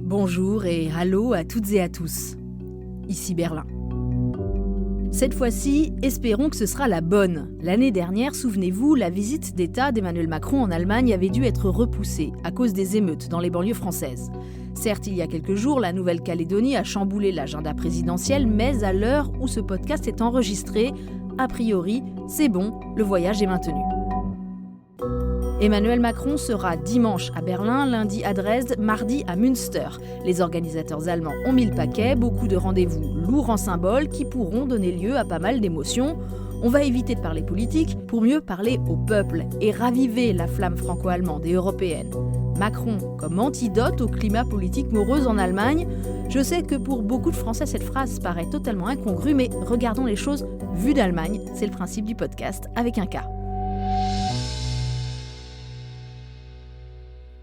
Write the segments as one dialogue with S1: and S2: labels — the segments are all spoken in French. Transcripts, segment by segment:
S1: Bonjour et allô à toutes et à tous. Ici Berlin. Cette fois-ci, espérons que ce sera la bonne. L'année dernière, souvenez-vous, la visite d'État d'Emmanuel Macron en Allemagne avait dû être repoussée à cause des émeutes dans les banlieues françaises. Certes, il y a quelques jours, la Nouvelle-Calédonie a chamboulé l'agenda présidentiel, mais à l'heure où ce podcast est enregistré, a priori, c'est bon, le voyage est maintenu. Emmanuel Macron sera dimanche à Berlin, lundi à Dresde, mardi à Münster. Les organisateurs allemands ont mis le paquet, beaucoup de rendez-vous lourds en symboles qui pourront donner lieu à pas mal d'émotions. On va éviter de parler politique pour mieux parler au peuple et raviver la flamme franco-allemande et européenne. Macron comme antidote au climat politique morose en Allemagne. Je sais que pour beaucoup de Français, cette phrase paraît totalement incongrue, mais regardons les choses vues d'Allemagne. C'est le principe du podcast avec un cas.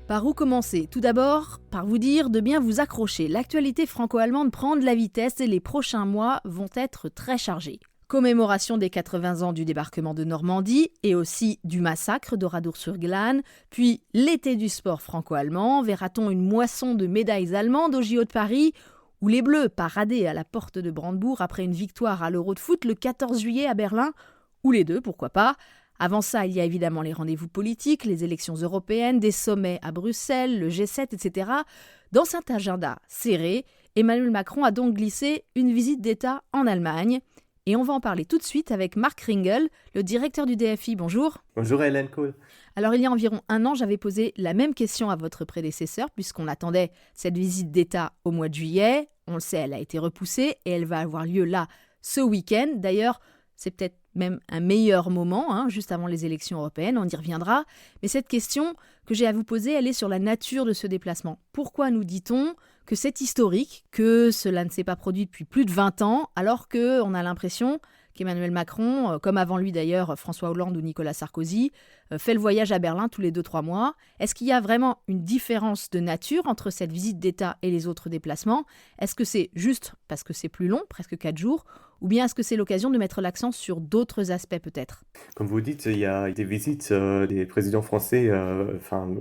S1: Par où commencer ? Tout d'abord, par vous dire de bien vous accrocher. L'actualité franco-allemande prend de la vitesse et les prochains mois vont être très chargés. Commémoration des 80 ans du débarquement de Normandie et aussi du massacre d'Oradour-sur-Glane, puis l'été du sport franco-allemand, verra-t-on une moisson de médailles allemandes au JO de Paris, ou les Bleus paradaient à la porte de Brandebourg après une victoire à l'Euro de foot le 14 juillet à Berlin, ou les deux, pourquoi pas. Avant ça, il y a évidemment les rendez-vous politiques, les élections européennes, des sommets à Bruxelles, le G7, etc. Dans cet agenda serré, Emmanuel Macron a donc glissé une visite d'État en Allemagne. Et on va en parler tout de suite avec Marc Ringel, le directeur du DFI. Bonjour.
S2: Bonjour Hélène Kohl.
S1: Alors il y a environ un an, j'avais posé la même question à votre prédécesseur puisqu'on attendait cette visite d'État au mois de juillet. On le sait, elle a été repoussée et elle va avoir lieu là ce week-end. D'ailleurs, c'est peut-être même un meilleur moment, juste avant les élections européennes, on y reviendra. Mais cette question que j'ai à vous poser, elle est sur la nature de ce déplacement. Pourquoi nous dit-on que c'est historique, que cela ne s'est pas produit depuis plus de 20 ans, alors qu'on a l'impression qu'Emmanuel Macron, comme avant lui d'ailleurs François Hollande ou Nicolas Sarkozy, fait le voyage à Berlin tous les 2-3 mois. Est-ce qu'il y a vraiment une différence de nature entre cette visite d'État et les autres déplacements ? Est-ce que c'est juste parce que c'est plus long, presque 4 jours, ou bien est-ce que c'est l'occasion de mettre l'accent sur d'autres aspects peut-être ?
S2: Comme vous dites, il y a des visites des présidents français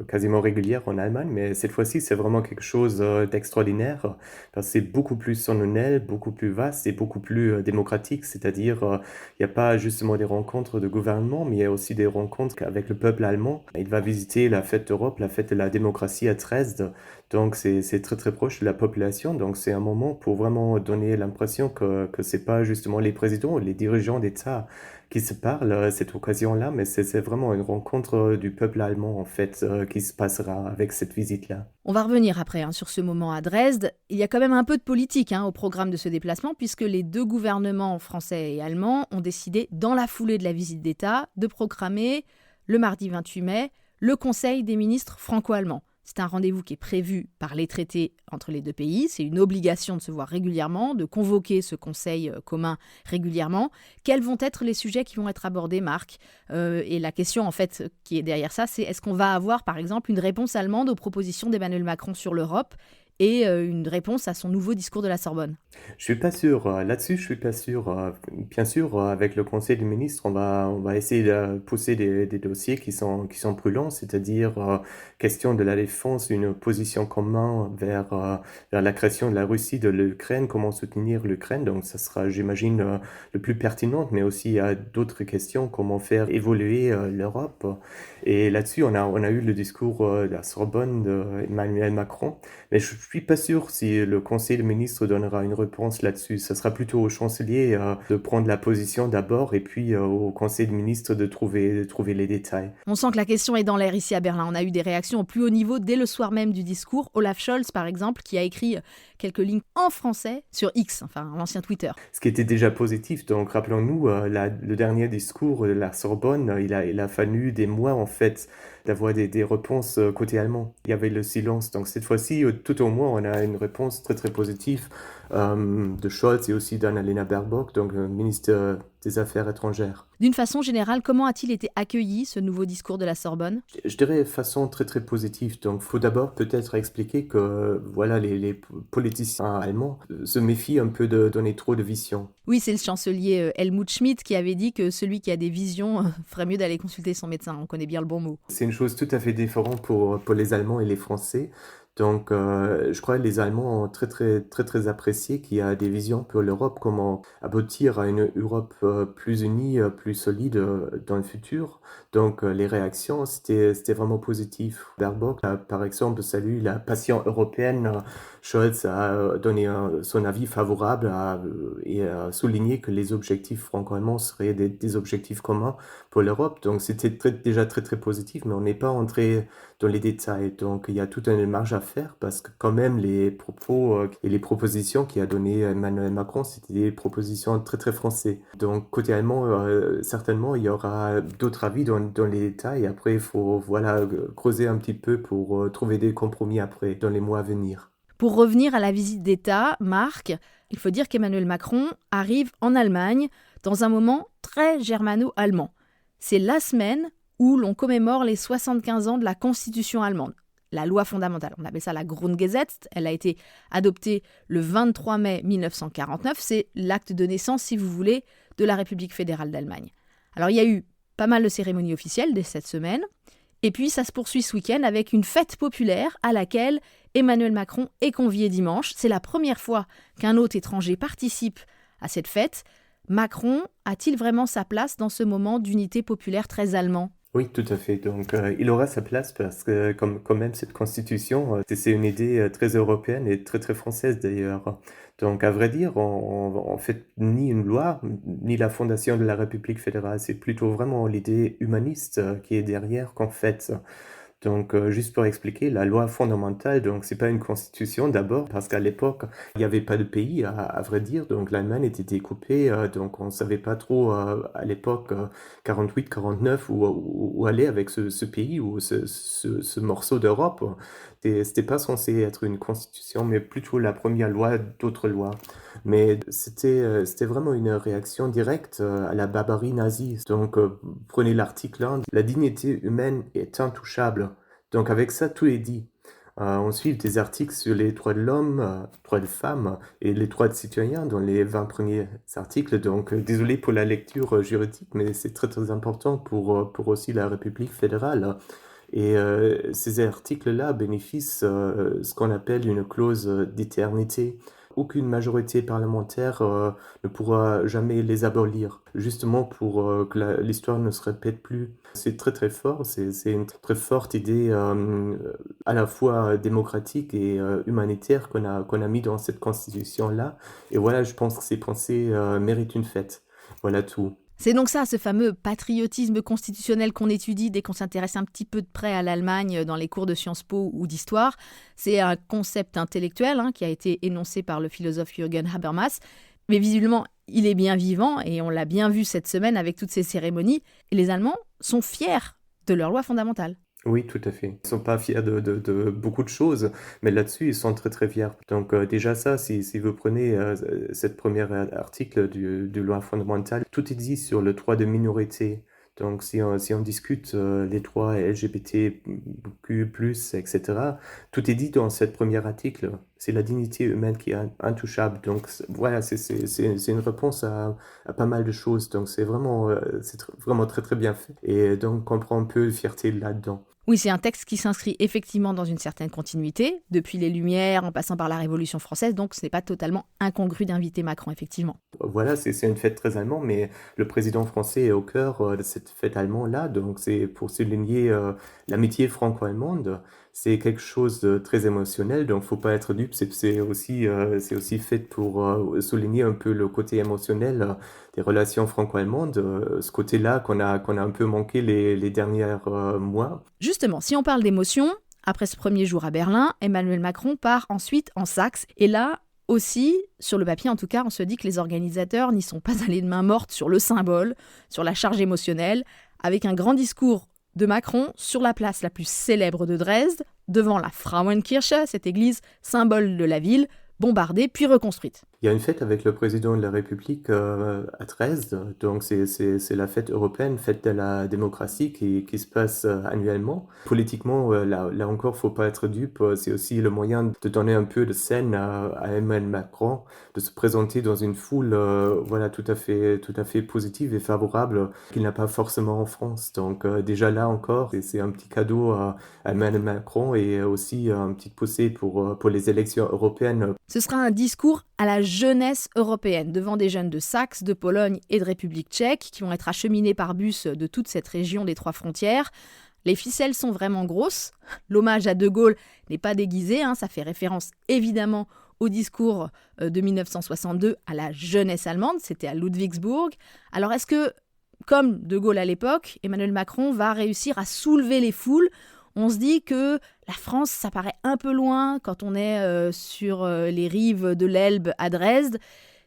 S2: quasiment régulières en Allemagne, mais cette fois-ci, c'est vraiment quelque chose d'extraordinaire. Parce que c'est beaucoup plus solennel, beaucoup plus vaste et beaucoup plus démocratique. C'est-à-dire, il n'y a pas justement des rencontres de gouvernement, mais il y a aussi des rencontres avec le peuple allemand. Il va visiter la fête d'Europe, la fête de la démocratie à Dresde. Donc, c'est très très proche de la population. Donc, c'est un moment pour vraiment donner l'impression que c'est pas justement les présidents ou les dirigeants d'État qui se parlent à cette occasion-là, mais c'est vraiment une rencontre du peuple allemand, en fait, qui se passera avec cette visite-là.
S1: On va revenir après sur ce moment à Dresde. Il y a quand même un peu de politique au programme de ce déplacement, puisque les deux gouvernements français et allemands ont décidé, dans la foulée de la visite d'État, de programmer le mardi 28 mai le Conseil des ministres franco-allemands. C'est un rendez-vous qui est prévu par les traités entre les deux pays. C'est une obligation de se voir régulièrement, de convoquer ce conseil commun régulièrement. Quels vont être les sujets qui vont être abordés, Marc ? Et la question, en fait, qui est derrière ça, c'est est-ce qu'on va avoir, par exemple, une réponse allemande aux propositions d'Emmanuel Macron sur l'Europe et une réponse à son nouveau discours de la Sorbonne ?
S2: Je suis pas sûr. Là-dessus, je suis pas sûr. Bien sûr, avec le Conseil des ministres, on va essayer de pousser des dossiers qui sont brûlants, c'est-à-dire question de la défense, une position commune vers la création de la Russie, de l'Ukraine, comment soutenir l'Ukraine. Donc, ça sera, j'imagine, le plus pertinent, mais aussi il y a d'autres questions, comment faire évoluer l'Europe. Et là-dessus, on a eu le discours de la Sorbonne d'Emmanuel Macron, mais je suis pas sûr si le Conseil des ministres donnera une réponse là-dessus. Ce sera plutôt au chancelier de prendre la position d'abord et puis au Conseil des ministres de trouver les détails.
S1: On sent que la question est dans l'air ici à Berlin. On a eu des réactions au plus haut niveau dès le soir même du discours. Olaf Scholz, par exemple, qui a écrit quelques lignes en français sur X, l'ancien Twitter.
S2: Ce qui était déjà positif. Donc, rappelons-nous, le dernier discours de la Sorbonne, il a fallu des mois, en fait, d'avoir des réponses côté allemand. Il y avait le silence. Donc, cette fois-ci, tout au moins, on a une réponse très, très positive de Scholz et aussi d'Annalena Baerbock, donc ministre des Affaires étrangères.
S1: D'une façon générale, comment a-t-il été accueilli, ce nouveau discours de la Sorbonne ?
S2: Je dirais de façon très très positive. Donc, il faut d'abord peut-être expliquer que voilà, les politiciens allemands se méfient un peu de donner trop de visions.
S1: Oui, c'est le chancelier Helmut Schmidt qui avait dit que celui qui a des visions ferait mieux d'aller consulter son médecin. On connaît bien le bon mot.
S2: C'est une chose tout à fait différente pour les Allemands et les Français. Donc, je crois que les Allemands ont très apprécié qu'il y a des visions pour l'Europe, comment aboutir à une Europe plus unie, plus solide dans le futur. Donc, les réactions, c'était vraiment positif. Baerbock a, par exemple, salué la passion européenne. Scholz a donné son avis favorable et a souligné que les objectifs franco-allemands seraient des objectifs communs pour l'Europe. Donc, c'était déjà très positif, mais on n'est pas entré dans les détails. Donc, il y a toute une marge à faire parce que quand même, les propos et les propositions qu'a donné Emmanuel Macron, c'était des propositions très français. Donc, côté allemand, certainement, il y aura d'autres avis dans les détails. Après, il faut creuser un petit peu pour trouver des compromis après, dans les mois à venir.
S1: Pour revenir à la visite d'État, Marc, il faut dire qu'Emmanuel Macron arrive en Allemagne dans un moment très germano-allemand. C'est la semaine où l'on commémore les 75 ans de la Constitution allemande, la loi fondamentale. On appelle ça la Grundgesetz. Elle a été adoptée le 23 mai 1949. C'est l'acte de naissance, si vous voulez, de la République fédérale d'Allemagne. Alors, il y a eu pas mal de cérémonies officielles dès cette semaine. Et puis, ça se poursuit ce week-end avec une fête populaire à laquelle Emmanuel Macron est convié dimanche. C'est la première fois qu'un hôte étranger participe à cette fête. Macron a-t-il vraiment sa place dans ce moment d'unité populaire très allemand ?
S2: Oui, tout à fait. Donc, il aura sa place parce que, comme quand même, cette constitution, c'est une idée très européenne et très française d'ailleurs. Donc, à vrai dire, on fait ni une loi, ni la fondation de la République fédérale. C'est plutôt vraiment l'idée humaniste qui est derrière qu'en fait. Donc, juste pour expliquer, la loi fondamentale, donc c'est pas une constitution d'abord, parce qu'à l'époque, il n'y avait pas de pays, à vrai dire, donc l'Allemagne était découpée, donc on ne savait pas trop à l'époque, 48-49, où aller avec ce pays ou ce morceau d'Europe. C'était pas censé être une constitution, mais plutôt la première loi d'autres lois. Mais c'était vraiment une réaction directe à la barbarie nazie. Donc, prenez l'article 1, la dignité humaine est intouchable. Donc, avec ça, tout est dit. Ensuite, des articles sur les droits de l'homme, droits de femmes et les droits de citoyens dans les 20 premiers articles. Donc, désolé pour la lecture juridique, mais c'est très important pour aussi la République fédérale. Et ces articles-là bénéficient ce qu'on appelle une clause d'éternité. Aucune majorité parlementaire ne pourra jamais les abolir, justement pour que l'histoire ne se répète plus. C'est très fort, c'est une très forte idée à la fois démocratique et humanitaire qu'on a mis dans cette constitution-là. Et voilà, je pense que ces pensées méritent une fête. Voilà tout.
S1: C'est donc ça, ce fameux patriotisme constitutionnel qu'on étudie dès qu'on s'intéresse un petit peu de près à l'Allemagne dans les cours de Sciences Po ou d'histoire. C'est un concept intellectuel qui a été énoncé par le philosophe Jürgen Habermas. Mais visiblement, il est bien vivant et on l'a bien vu cette semaine avec toutes ces cérémonies. Et les Allemands sont fiers de leur loi fondamentale.
S2: Oui, tout à fait. Ils ne sont pas fiers de beaucoup de choses, mais là-dessus, ils sont très fiers. Donc déjà ça, si vous prenez cette première article de loi fondamentale, tout est dit sur le droit de minorité. Donc si on discute les droits LGBTQ+, etc., tout est dit dans cette première article. C'est la dignité humaine qui est intouchable. Donc voilà, c'est une réponse à pas mal de choses. Donc c'est vraiment très bien fait. Et donc on prend un peu de fierté là-dedans.
S1: Oui, c'est un texte qui s'inscrit effectivement dans une certaine continuité, depuis les Lumières, en passant par la Révolution française, donc ce n'est pas totalement incongru d'inviter Macron, effectivement.
S2: Voilà, c'est une fête très allemande, mais le président français est au cœur de cette fête allemande-là, donc c'est pour souligner l'amitié franco-allemande. C'est quelque chose de très émotionnel, donc faut pas être dupe, c'est aussi fait pour souligner un peu le côté émotionnel des relations franco-allemandes, ce côté-là qu'on a un peu manqué les derniers mois.
S1: Justement, si on parle d'émotion, après ce premier jour à Berlin, Emmanuel Macron part ensuite en Saxe, et là aussi, sur le papier en tout cas, on se dit que les organisateurs n'y sont pas allés de main morte sur le symbole, sur la charge émotionnelle, avec un grand discours de Macron sur la place la plus célèbre de Dresde, devant la Frauenkirche, cette église symbole de la ville, bombardée puis reconstruite.
S2: Il y a une fête avec le président de la République à Dresde, donc c'est la fête européenne, fête de la démocratie qui se passe annuellement. Politiquement, là encore, faut pas être dupe, c'est aussi le moyen de donner un peu de scène à Emmanuel Macron, de se présenter dans une foule voilà, tout à fait positive et favorable qu'il n'a pas forcément en France. Donc déjà là encore, c'est un petit cadeau à Emmanuel Macron et aussi une petite poussée pour les élections européennes.
S1: Ce sera un discours à la jeunesse européenne, devant des jeunes de Saxe, de Pologne et de République tchèque, qui vont être acheminés par bus de toute cette région des trois frontières. Les ficelles sont vraiment grosses. L'hommage à De Gaulle n'est pas déguisé, ça fait référence évidemment au discours de 1962 à la jeunesse allemande, c'était à Ludwigsburg. Alors est-ce que, comme De Gaulle à l'époque, Emmanuel Macron va réussir à soulever les foules ? On se dit que la France, ça paraît un peu loin quand on est sur les rives de l'Elbe à Dresde.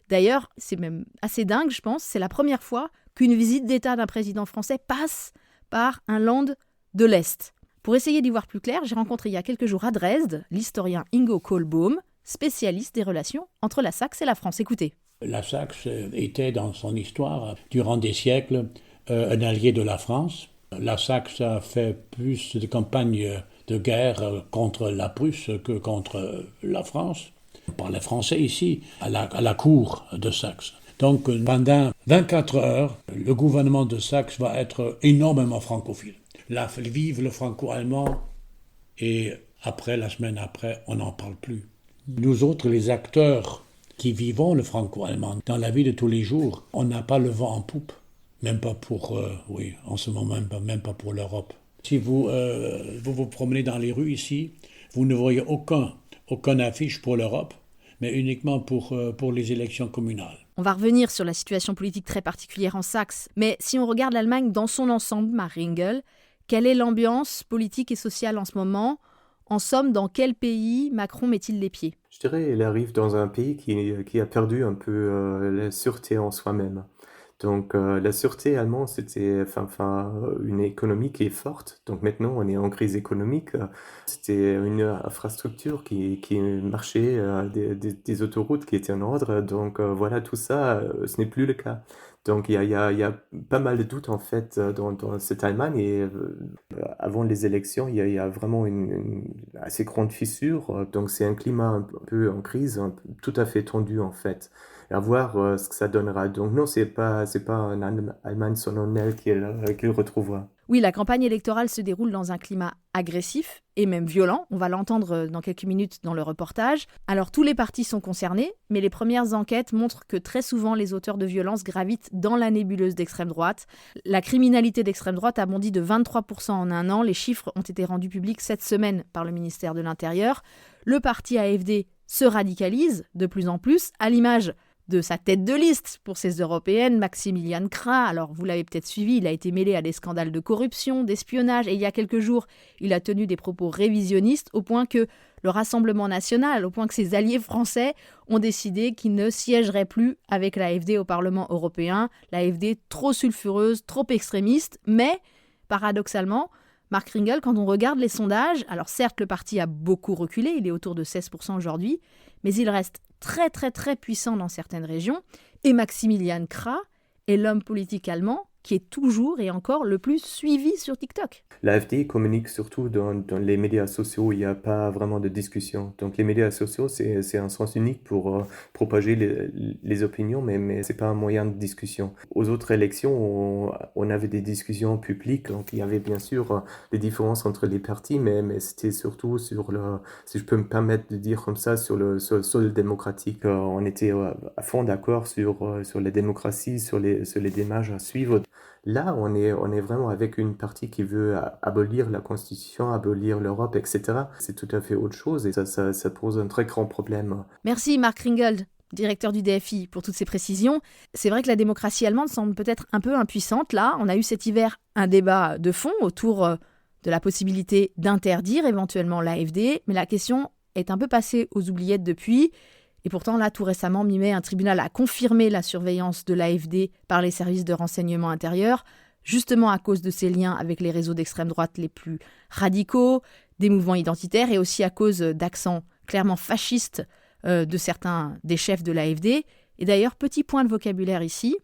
S1: D'ailleurs, c'est même assez dingue, je pense. C'est la première fois qu'une visite d'État d'un président français passe par un land de l'Est. Pour essayer d'y voir plus clair, j'ai rencontré il y a quelques jours à Dresde l'historien Ingo Kohlbaum, spécialiste des relations entre la Saxe et la France. Écoutez.
S3: La Saxe était dans son histoire, durant des siècles, un allié de la France. La Saxe a fait plus de campagnes de guerre contre la Prusse que contre la France. On parlait français ici, à la cour de Saxe. Donc pendant 24 heures, le gouvernement de Saxe va être énormément francophile. Là, vive le franco-allemand et après, la semaine après, on n'en parle plus. Nous autres, les acteurs qui vivons le franco-allemand, dans la vie de tous les jours, on n'a pas le vent en poupe. Même pas pour, en ce moment, même pas pour l'Europe. Si vous vous promenez dans les rues ici, vous ne voyez aucun affiche pour l'Europe, mais uniquement pour les élections communales.
S1: On va revenir sur la situation politique très particulière en Saxe, mais si on regarde l'Allemagne dans son ensemble, Marc Ringel, quelle est l'ambiance politique et sociale en ce moment ? En somme, dans quel pays Macron met-il les pieds ?
S2: Je dirais qu'il arrive dans un pays qui a perdu un peu la sûreté en soi-même. Donc la sûreté allemande, c'était une économie qui est forte. Donc maintenant, on est en crise économique. C'était une infrastructure qui marchait, des autoroutes qui étaient en ordre. Donc voilà, tout ça, ce n'est plus le cas. Donc il y a pas mal de doutes en fait dans cette Allemagne et avant les élections, il y a vraiment une assez grande fissure. Donc c'est un climat un peu en crise, tout à fait tendu en fait. Et à voir ce que ça donnera. Donc non, c'est pas une Allemagne solennelle qu'il retrouvera.
S1: Oui, la campagne électorale se déroule dans un climat agressif et même violent. On va l'entendre dans quelques minutes dans le reportage. Alors tous les partis sont concernés, mais les premières enquêtes montrent que très souvent les auteurs de violences gravitent dans la nébuleuse d'extrême droite. La criminalité d'extrême droite a bondi de 23% en un an. Les chiffres ont été rendus publics cette semaine par le ministère de l'Intérieur. Le parti AfD se radicalise de plus en plus, à l'image de sa tête de liste pour ces européennes, Maximilian Krah. Alors, vous l'avez peut-être suivi, il a été mêlé à des scandales de corruption, d'espionnage, et il y a quelques jours, il a tenu des propos révisionnistes au point que le Rassemblement national, au point que ses alliés français ont décidé qu'ils ne siégeraient plus avec l'AfD au Parlement européen. L'AfD trop sulfureuse, trop extrémiste, mais, paradoxalement, Marc Ringel, quand on regarde les sondages, alors certes, le parti a beaucoup reculé, il est autour de 16% aujourd'hui, mais il reste très très très puissant dans certaines régions, et Maximilian Krah est l'homme politique allemand qui est toujours et encore le plus suivi sur TikTok.
S2: L'AfD communique surtout dans les médias sociaux, il n'y a pas vraiment de discussion. Donc les médias sociaux, c'est un sens unique pour propager les opinions, mais ce n'est pas un moyen de discussion. Aux autres élections, on avait des discussions publiques, donc il y avait bien sûr des différences entre les partis, mais c'était surtout sur si je peux me permettre de dire comme ça, sur le sol démocratique. On était à fond d'accord sur la démocratie, sur les démarches à suivre. Là, on est vraiment avec une partie qui veut abolir la Constitution, abolir l'Europe, etc. C'est tout à fait autre chose et ça pose un très grand problème.
S1: Merci Marc Ringel, directeur du DFI, pour toutes ces précisions. C'est vrai que la démocratie allemande semble peut-être un peu impuissante. Là, on a eu cet hiver un débat de fond autour de la possibilité d'interdire éventuellement l'AfD, mais la question est un peu passée aux oubliettes depuis. Et pourtant, là, tout récemment, mi-mai, un tribunal a confirmé la surveillance de l'AfD par les services de renseignement intérieur, justement à cause de ses liens avec les réseaux d'extrême droite les plus radicaux, des mouvements identitaires et aussi à cause d'accents clairement fascistes de certains des chefs de l'AfD. Et d'ailleurs, petit point de vocabulaire ici,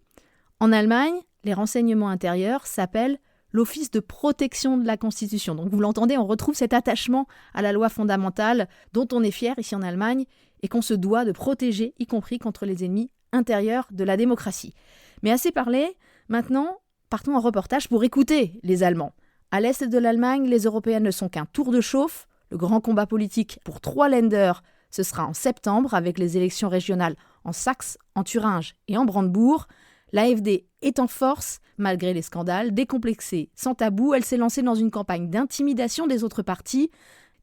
S1: en Allemagne, les renseignements intérieurs s'appellent l'Office de protection de la Constitution. Donc vous l'entendez, on retrouve cet attachement à la loi fondamentale dont on est fier ici en Allemagne et qu'on se doit de protéger, y compris contre les ennemis intérieurs de la démocratie. Mais assez parlé, maintenant, partons en reportage pour écouter les Allemands. À l'est de l'Allemagne, les Européennes ne sont qu'un tour de chauffe. Le grand combat politique pour 3 Länder, ce sera en septembre avec les élections régionales en Saxe, en Thuringe et en Brandebourg. L'AfD est en force, malgré les scandales. Décomplexée, sans tabou, elle s'est lancée dans une campagne d'intimidation des autres partis.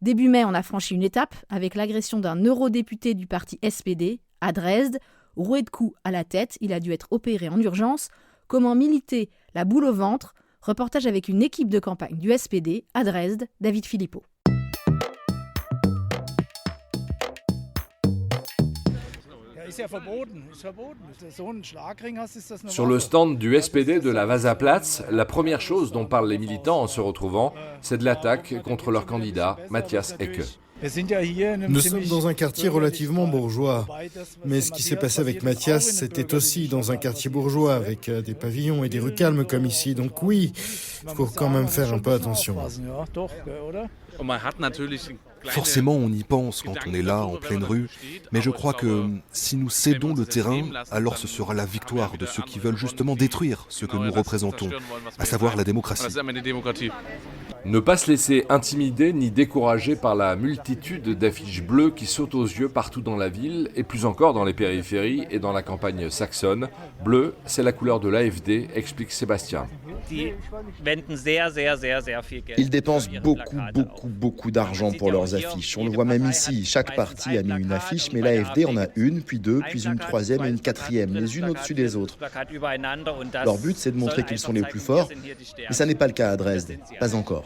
S1: Début mai, on a franchi une étape avec l'agression d'un eurodéputé du parti SPD à Dresde. Roué de coups à la tête, il a dû être opéré en urgence. Comment militer la boule au ventre? Reportage avec une équipe de campagne du SPD à Dresde, David Philippot.
S4: Sur le stand du SPD de la Wasserplatz, la première chose dont parlent les militants en se retrouvant, c'est de l'attaque contre leur candidat, Matthias Ecke.
S5: Nous sommes dans un quartier relativement bourgeois. Mais ce qui s'est passé avec Matthias, c'était aussi dans un quartier bourgeois, avec des pavillons et des rues calmes comme ici. Donc oui, il faut quand même faire un peu attention.
S6: Forcément, on y pense quand on est là, en pleine rue, mais je crois que si nous cédons le terrain, alors ce sera la victoire de ceux qui veulent justement détruire ce que nous représentons, à savoir la démocratie.
S4: Ne pas se laisser intimider ni décourager par la multitude d'affiches bleues qui sautent aux yeux partout dans la ville, et plus encore dans les périphéries et dans la campagne saxonne. Bleu, c'est la couleur de l'AfD, explique Sébastien.
S7: Ils dépensent beaucoup d'argent pour leurs affiches. On le voit même ici. Chaque parti a mis une affiche, mais l'AfD en a une, puis deux, puis une troisième et une quatrième, les unes au-dessus des autres. Leur but, c'est de montrer qu'ils sont les plus forts, mais ça n'est pas le cas à Dresde. Pas encore.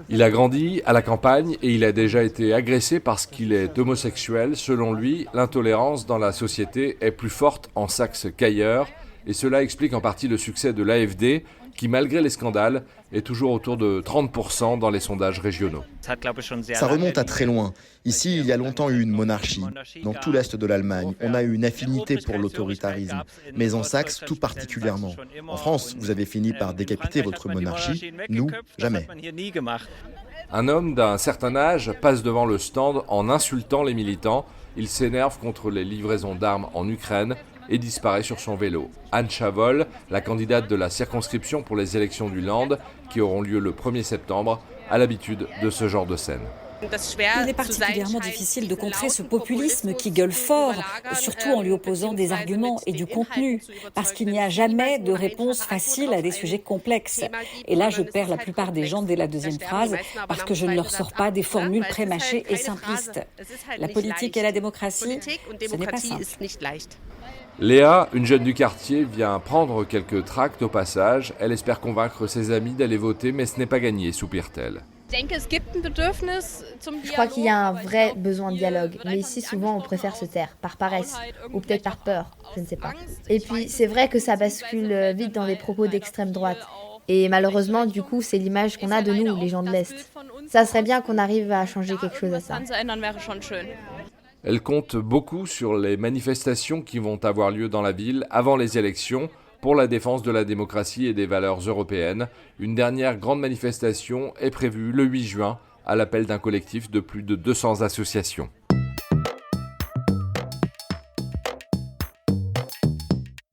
S4: Il a grandi à la campagne et il a déjà été agressé parce qu'il est homosexuel. Selon lui, l'intolérance dans la société est plus forte en Saxe qu'ailleurs. Et cela explique en partie le succès de l'AfD, qui, malgré les scandales, est toujours autour de 30% dans les sondages régionaux.
S7: Ça remonte à très loin. Ici, il y a longtemps eu une monarchie. Dans tout l'est de l'Allemagne, on a eu une affinité pour l'autoritarisme. Mais en Saxe, tout particulièrement. En France, vous avez fini par décapiter votre monarchie. Nous, jamais.
S4: Un homme d'un certain âge passe devant le stand en insultant les militants. Il s'énerve contre les livraisons d'armes en Ukraine et disparaît sur son vélo. Anne Chavol, la candidate de la circonscription pour les élections du Land, qui auront lieu le 1er septembre, a l'habitude de ce genre de scène.
S8: Il est particulièrement difficile de contrer ce populisme qui gueule fort, surtout en lui opposant des arguments et du contenu, parce qu'il n'y a jamais de réponse facile à des sujets complexes. Et là, je perds la plupart des gens dès la deuxième phrase, parce que je ne leur sors pas des formules prémâchées et simplistes. La politique et la démocratie, ce n'est pas simple.
S4: Léa, une jeune du quartier, vient prendre quelques tracts au passage. Elle espère convaincre ses amis d'aller voter, mais ce n'est pas gagné, soupire-t-elle.
S9: Je crois qu'il y a un vrai besoin de dialogue, mais ici souvent on préfère se taire, par paresse, ou peut-être par peur, je ne sais pas. Et puis c'est vrai que ça bascule vite dans des propos d'extrême droite. Et malheureusement, du coup, c'est l'image qu'on a de nous, les gens de l'Est. Ça serait bien qu'on arrive à changer quelque chose à ça.
S4: Elle compte beaucoup sur les manifestations qui vont avoir lieu dans la ville avant les élections pour la défense de la démocratie et des valeurs européennes. Une dernière grande manifestation est prévue le 8 juin à l'appel d'un collectif de plus de 200 associations.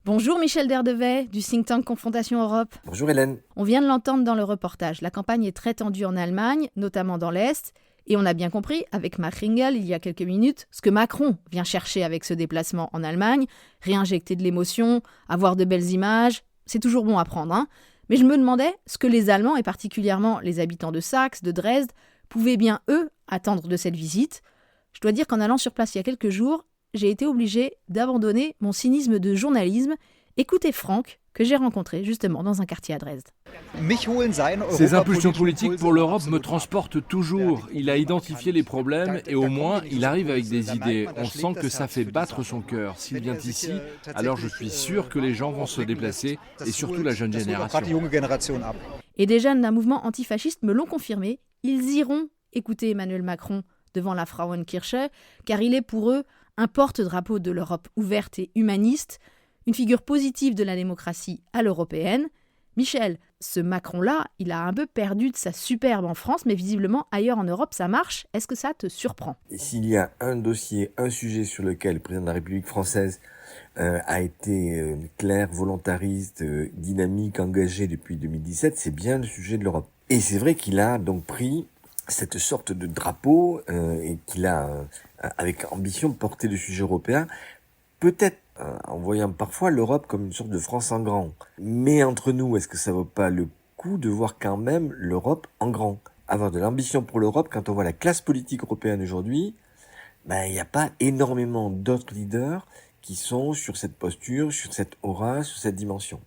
S1: Bonjour Michel Derdevey, du think tank Confrontation Europe.
S10: Bonjour Hélène.
S1: On vient de l'entendre dans le reportage. La campagne est très tendue en Allemagne, notamment dans l'Est. Et on a bien compris, avec Marc Ringel, il y a quelques minutes, ce que Macron vient chercher avec ce déplacement en Allemagne. Réinjecter de l'émotion, avoir de belles images, c'est toujours bon à prendre. Hein. Mais je me demandais ce que les Allemands, et particulièrement les habitants de Saxe, de Dresde, pouvaient bien, eux, attendre de cette visite. Je dois dire qu'en allant sur place il y a quelques jours, j'ai été obligée d'abandonner mon cynisme de journalisme. Écoutez Franck, que j'ai rencontré justement dans un quartier à Dresde.
S11: Ces impulsions politiques pour l'Europe me transportent toujours. Il a identifié les problèmes et au moins il arrive avec des idées. On sent que ça fait battre son cœur. S'il vient ici, alors je suis sûr que les gens vont se déplacer et surtout la jeune génération.
S1: Et des jeunes d'un mouvement antifasciste me l'ont confirmé. Ils iront écouter Emmanuel Macron devant la Frauenkirche, car il est pour eux un porte-drapeau de l'Europe ouverte et humaniste, une figure positive de la démocratie à l'européenne. Michel, ce Macron-là, il a un peu perdu de sa superbe en France, mais visiblement ailleurs en Europe, ça marche. Est-ce que ça te surprend ?
S10: Et s'il y a un dossier, un sujet sur lequel le président de la République française a été clair, volontariste, dynamique, engagé depuis 2017, c'est bien le sujet de l'Europe. Et c'est vrai qu'il a donc pris cette sorte de drapeau et qu'il a, avec ambition, porté le sujet européen, peut-être en voyant parfois l'Europe comme une sorte de France en grand. Mais entre nous, est-ce que ça vaut pas le coup de voir quand même l'Europe en grand ? Avoir de l'ambition pour l'Europe, quand on voit la classe politique européenne aujourd'hui, il n'y a pas énormément d'autres leaders qui sont sur cette posture, sur cette aura, sur cette dimension.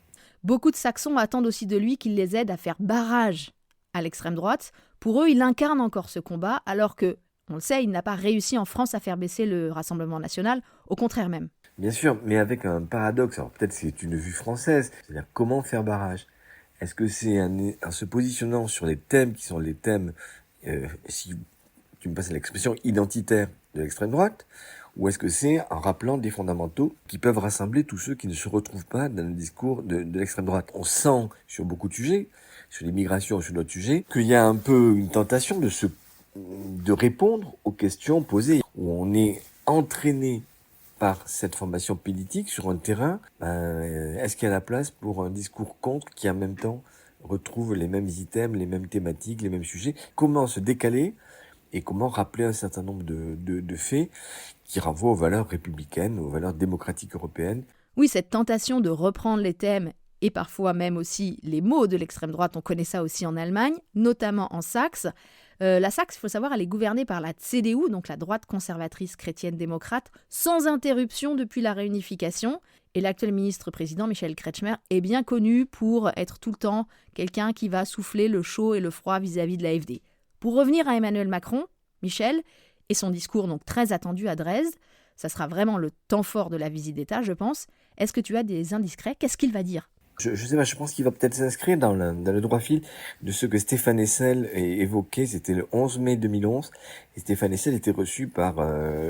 S1: Beaucoup de Saxons attendent aussi de lui qu'il les aide à faire barrage à l'extrême droite. Pour eux, il incarne encore ce combat, alors que, on le sait, il n'a pas réussi en France à faire baisser le Rassemblement national, au contraire même.
S10: Bien sûr, mais avec un paradoxe. Alors peut-être c'est une vue française, c'est-à-dire comment faire barrage ? Est-ce que c'est en se positionnant sur les thèmes qui sont les thèmes, si tu me passes l'expression, identitaires de l'extrême droite, ou est-ce que c'est en rappelant des fondamentaux qui peuvent rassembler tous ceux qui ne se retrouvent pas dans le discours de l'extrême droite ? On sent sur beaucoup de sujets, sur l'immigration, sur d'autres sujets, qu'il y a un peu une tentation de répondre aux questions posées, où on est entraîné par cette formation politique sur un terrain, est-ce qu'il y a la place pour un discours contre qui en même temps retrouve les mêmes items, les mêmes thématiques, les mêmes sujets ? Comment se décaler et comment rappeler un certain nombre de faits qui renvoient aux valeurs républicaines, aux valeurs démocratiques européennes ?
S1: Oui, cette tentation de reprendre les thèmes et parfois même aussi les mots de l'extrême droite, on connaît ça aussi en Allemagne, notamment en Saxe. La Saxe, il faut savoir, elle est gouvernée par la CDU, donc la droite conservatrice chrétienne démocrate, sans interruption depuis la réunification. Et l'actuel ministre-président, Michael Kretschmer, est bien connu pour être tout le temps quelqu'un qui va souffler le chaud et le froid vis-à-vis de l'AfD. Pour revenir à Emmanuel Macron, Michel, et son discours donc très attendu à Dresde, ça sera vraiment le temps fort de la visite d'État, je pense. Est-ce que tu as des indiscrets ? Qu'est-ce qu'il va dire ?
S10: Je sais pas, je pense qu'il va peut-être s'inscrire dans le droit fil de ce que Stéphane Hessel évoquait, c'était le 11 mai 2011, et Stéphane Hessel était reçu par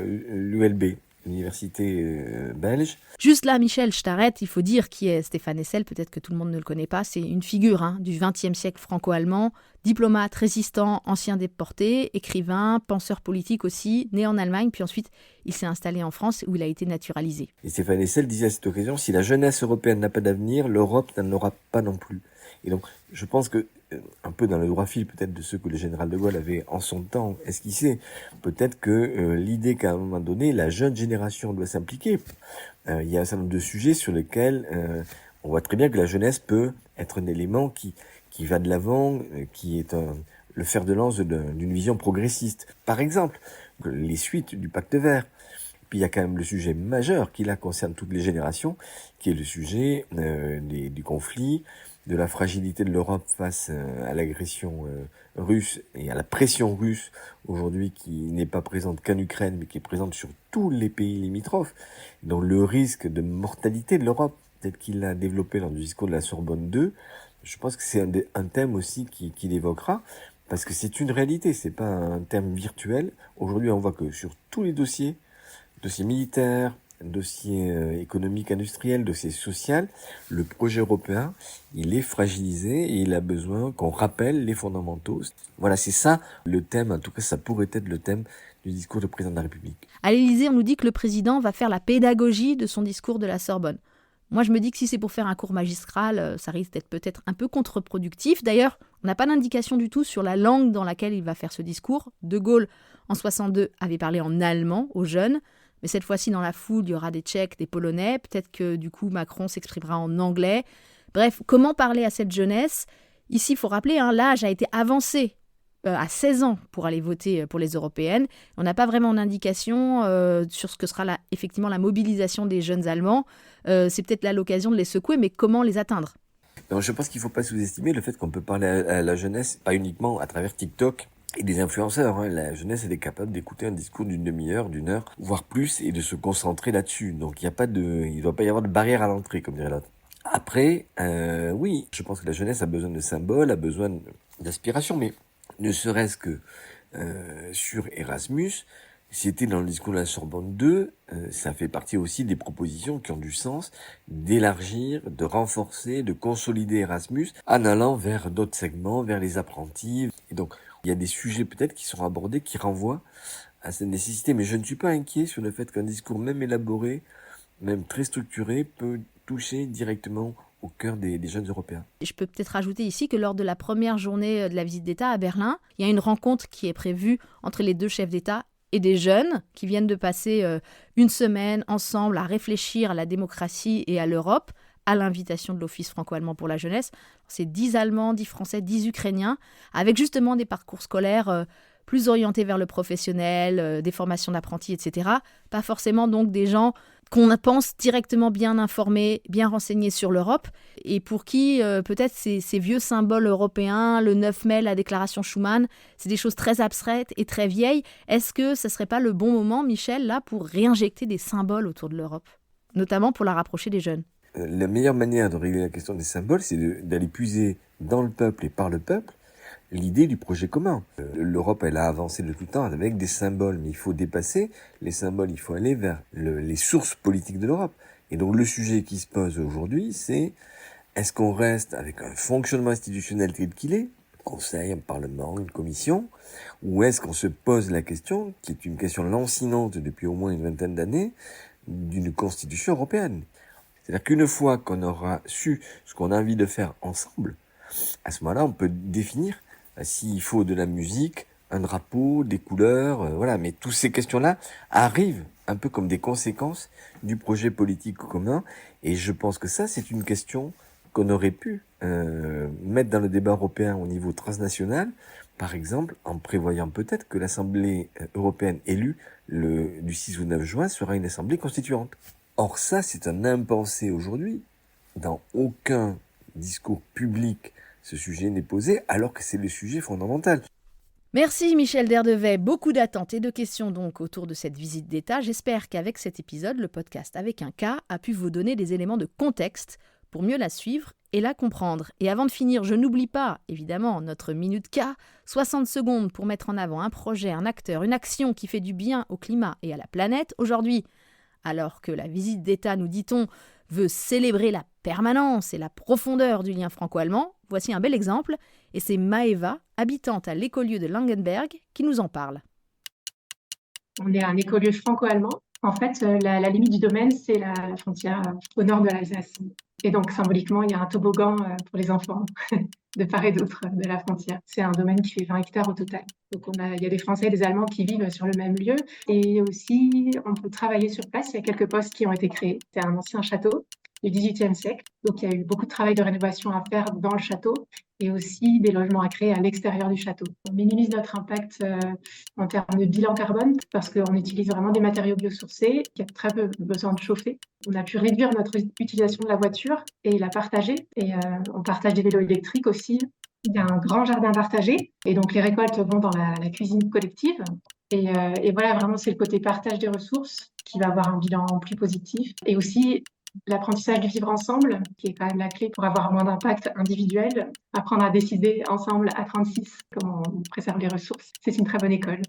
S10: l'ULB, l'université belge.
S1: Juste là, Michel, je t'arrête, il faut dire qui est Stéphane Hessel, peut-être que tout le monde ne le connaît pas, c'est une figure du XXe siècle franco-allemand, diplomate, résistant, ancien déporté, écrivain, penseur politique aussi, né en Allemagne, puis ensuite il s'est installé en France où il a été naturalisé.
S10: Et Stéphane Hessel disait à cette occasion, si la jeunesse européenne n'a pas d'avenir, l'Europe n'en aura pas non plus. Et donc, je pense que, un peu dans le droit fil peut-être de ce que le général de Gaulle avait en son temps esquissé, peut-être que l'idée qu'à un moment donné, la jeune génération doit s'impliquer. Il y a un certain nombre de sujets sur lesquels on voit très bien que la jeunesse peut être un élément qui va de l'avant, qui est le fer de lance d'une vision progressiste. Par exemple, les suites du pacte vert. Puis il y a quand même le sujet majeur qui là concerne toutes les générations, qui est le sujet du conflit, de la fragilité de l'Europe face à l'agression russe et à la pression russe aujourd'hui qui n'est pas présente qu'en Ukraine mais qui est présente sur tous les pays limitrophes. Donc le risque de mortalité de l'Europe, tel qu'il l'a développé lors du discours de la Sorbonne 2, je pense que c'est un thème aussi qu'il évoquera, parce que c'est une réalité, c'est pas un thème virtuel. Aujourd'hui on voit que sur tous les dossiers militaires, dossier économique, industriel, dossier social, le projet européen, il est fragilisé et il a besoin qu'on rappelle les fondamentaux. Voilà, c'est ça le thème, en tout cas ça pourrait être le thème du discours du président de la République.
S1: À l'Élysée, on nous dit que le président va faire la pédagogie de son discours de la Sorbonne. Moi, je me dis que si c'est pour faire un cours magistral, ça risque d'être peut-être un peu contre-productif. D'ailleurs, on n'a pas d'indication du tout sur la langue dans laquelle il va faire ce discours. De Gaulle, en 62, avait parlé en allemand aux jeunes. Mais cette fois-ci, dans la foule, il y aura des Tchèques, des Polonais. Peut-être que, du coup, Macron s'exprimera en anglais. Bref, comment parler à cette jeunesse ? Ici, il faut rappeler, l'âge a été avancé à 16 ans pour aller voter pour les européennes. On n'a pas vraiment d'indication sur ce que sera effectivement la mobilisation des jeunes Allemands. C'est peut-être là l'occasion de les secouer, mais comment les atteindre ?
S10: Alors, je pense qu'il ne faut pas sous-estimer le fait qu'on peut parler à la jeunesse, pas uniquement à travers TikTok, et des influenceurs. La jeunesse, elle est capable d'écouter un discours d'une demi-heure, d'une heure, voire plus, et de se concentrer là-dessus. Donc il ne doit pas y avoir de barrière à l'entrée, comme dirait l'autre. Après, oui, je pense que la jeunesse a besoin de symboles, a besoin d'aspiration, mais ne serait-ce que sur Erasmus. C'était dans le discours de la Sorbonne 2, ça fait partie aussi des propositions qui ont du sens d'élargir, de renforcer, de consolider Erasmus en allant vers d'autres segments, vers les apprentis. Et donc, il y a des sujets peut-être qui sont abordés, qui renvoient à cette nécessité. Mais je ne suis pas inquiet sur le fait qu'un discours même élaboré, même très structuré, peut toucher directement au cœur des jeunes Européens.
S1: Je peux peut-être rajouter ici que lors de la première journée de la visite d'État à Berlin, il y a une rencontre qui est prévue entre les deux chefs d'État et des jeunes qui viennent de passer une semaine ensemble à réfléchir à la démocratie et à l'Europe, à l'invitation de l'Office franco-allemand pour la jeunesse. C'est 10 Allemands, 10 Français, 10 Ukrainiens, avec justement des parcours scolaires plus orientés vers le professionnel, des formations d'apprentis, etc. Pas forcément donc des gens qu'on pense directement bien informés, bien renseignés sur l'Europe, et pour qui peut-être ces vieux symboles européens, le 9 mai, la déclaration Schuman, c'est des choses très abstraites et très vieilles. Est-ce que ce ne serait pas le bon moment, Michel, là, pour réinjecter des symboles autour de l'Europe, notamment pour la rapprocher des jeunes ?
S10: La meilleure manière de régler la question des symboles, c'est d'aller puiser dans le peuple et par le peuple l'idée du projet commun. L'Europe, elle a avancé de tout temps avec des symboles, mais il faut dépasser les symboles, il faut aller vers les sources politiques de l'Europe. Et donc le sujet qui se pose aujourd'hui, c'est est-ce qu'on reste avec un fonctionnement institutionnel tel qu'il est, un conseil, un parlement, une commission, ou est-ce qu'on se pose la question, qui est une question lancinante depuis au moins une vingtaine d'années, d'une constitution européenne. C'est-à-dire qu'une fois qu'on aura su ce qu'on a envie de faire ensemble, à ce moment-là, on peut définir s'il faut de la musique, un drapeau, des couleurs, voilà. Mais toutes ces questions-là arrivent un peu comme des conséquences du projet politique commun. Et je pense que ça, c'est une question qu'on aurait pu mettre dans le débat européen au niveau transnational, par exemple, en prévoyant peut-être que l'Assemblée européenne élue du 6 ou 9 juin sera une assemblée constituante. Or ça, c'est un impensé aujourd'hui. Dans aucun discours public, ce sujet n'est posé, alors que c'est le sujet fondamental.
S1: Merci Michel Derdevey. Beaucoup d'attentes et de questions donc autour de cette visite d'État. J'espère qu'avec cet épisode, le podcast Avec un K a pu vous donner des éléments de contexte pour mieux la suivre et la comprendre. Et avant de finir, je n'oublie pas, évidemment, notre Minute K, 60 secondes pour mettre en avant un projet, un acteur, une action qui fait du bien au climat et à la planète. Aujourd'hui, alors que la visite d'État, nous dit-on, veut célébrer la permanence et la profondeur du lien franco-allemand, voici un bel exemple, et c'est Maëva, habitante à l'écolieu de Langenberg, qui nous en parle.
S12: On est un écolieu franco-allemand. En fait, la limite du domaine, c'est la frontière au nord de l'Alsace. Et donc, symboliquement, il y a un toboggan pour les enfants de part et d'autre de la frontière. C'est un domaine qui fait 20 hectares au total. Donc, il y a des Français et des Allemands qui vivent sur le même lieu. Et aussi, on peut travailler sur place. Il y a quelques postes qui ont été créés. C'est un ancien château du XVIIIe siècle. Donc, il y a eu beaucoup de travail de rénovation à faire dans le château et aussi des logements à créer à l'extérieur du château. On minimise notre impact en termes de bilan carbone parce qu'on utilise vraiment des matériaux biosourcés qui a très peu besoin de chauffer. On a pu réduire notre utilisation de la voiture et la partager. Et on partage des vélos électriques aussi. Il y a un grand jardin partagé et donc les récoltes vont dans la cuisine collective. Et voilà, vraiment, c'est le côté partage des ressources qui va avoir un bilan plus positif. Et aussi, l'apprentissage du vivre ensemble, qui est quand même la clé pour avoir moins d'impact individuel. Apprendre à décider ensemble à 36 comment on préserve les ressources. C'est une très bonne école.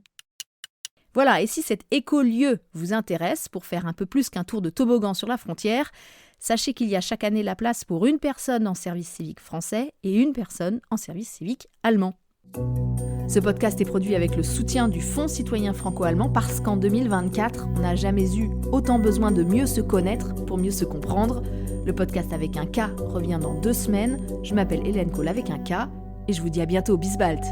S1: Voilà, et si cet écolieu vous intéresse pour faire un peu plus qu'un tour de toboggan sur la frontière, sachez qu'il y a chaque année la place pour une personne en service civique français et une personne en service civique allemand. Ce podcast est produit avec le soutien du Fonds citoyen franco-allemand parce qu'en 2024, on n'a jamais eu autant besoin de mieux se connaître pour mieux se comprendre. Le podcast Avec un K revient dans 2 semaines. Je m'appelle Hélène Cole avec un K et je vous dis à bientôt. Bis bald.